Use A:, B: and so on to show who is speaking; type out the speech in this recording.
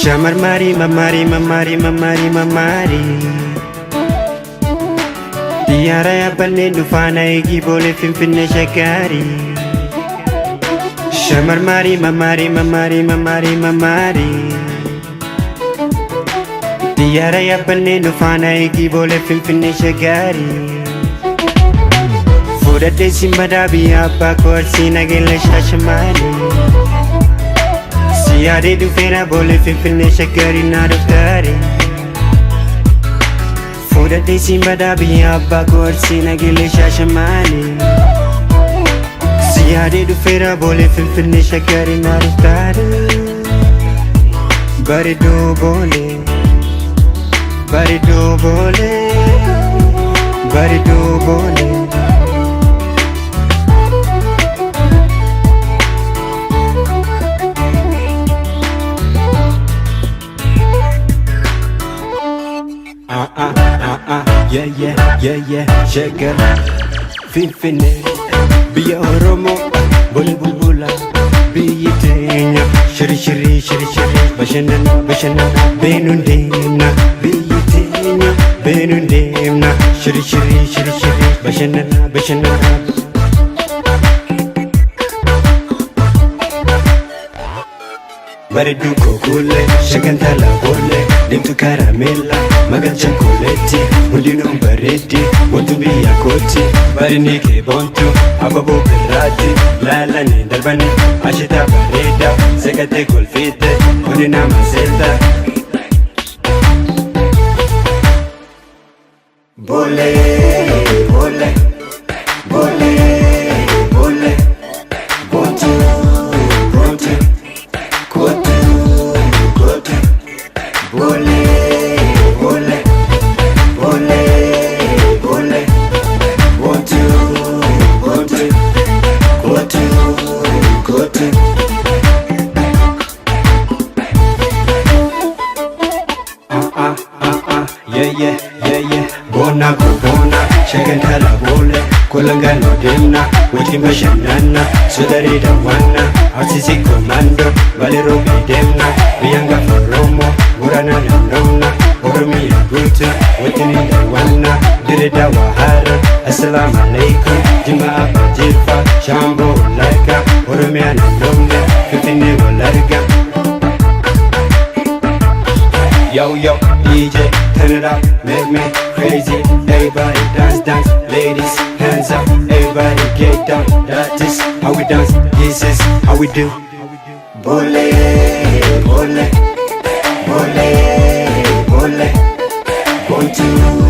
A: Shamarmari, mamari, mamari, mamari, mamari. Diara ya banne dufana igi bole finfinne shakari. Shamarmari, mamari, mamari, mamari, mamari. Diara ya banne dufana igi bole finfinne shakari. Fudhadhe simbada biyya abbaa koorsi nagelle shaashamari. Siyaadee dhufeera boolee finfinnee shaggarii na dhuftaare. Fudhadhe simbada biyya abbaa koorsi nagelle shaashamari. Siyaadee dhufeera boolee finfinnee shaggarii na dhuftaare. Bareedduu boolee, bareedduu boolee, bareedduu boolee. Yeah, shaggar Finfinnee biyya Oromoo boolee bulbula biyyi teenya shiri bashannana beenuun deemna biyyi teenya beenuun deemna shiri bashannana. Bareedduu kookoolee shagantaa laaboolee deemtu karameella magaan chokkoleetti hundinuu bareeddi wantu biyya kooti bareedni kee boontu abaaboo birraatti laalanii darbanii asheetaa bareeda seeqatee kolfiite hundi nama seeta. Boolee boolee boolee boolee boontu boontu. Yeah, bona kubona, shagantaa laaboolee, kolangano deemna, wajjin bashannana, sodaree daawwanna, arsisii komando, baleeroobii deemna, biyyaan gaafa Oromoo, Boorana naannofna, Oromiyaa guutuu, wajjin daawwanna, dirree daawwaa haara, assalaamu alaikum, Jimmaa abbaa jilfaa, shaamboo walakkaa, Oromiyaa naannofne, Finfinnee wal arga. Yo, DJ, turn it up, make me crazy. Everybody dance, ladies, hands up. Everybody get down, that is how we dance. This is how we do. Bole, bole, bole, bole, 1, 2.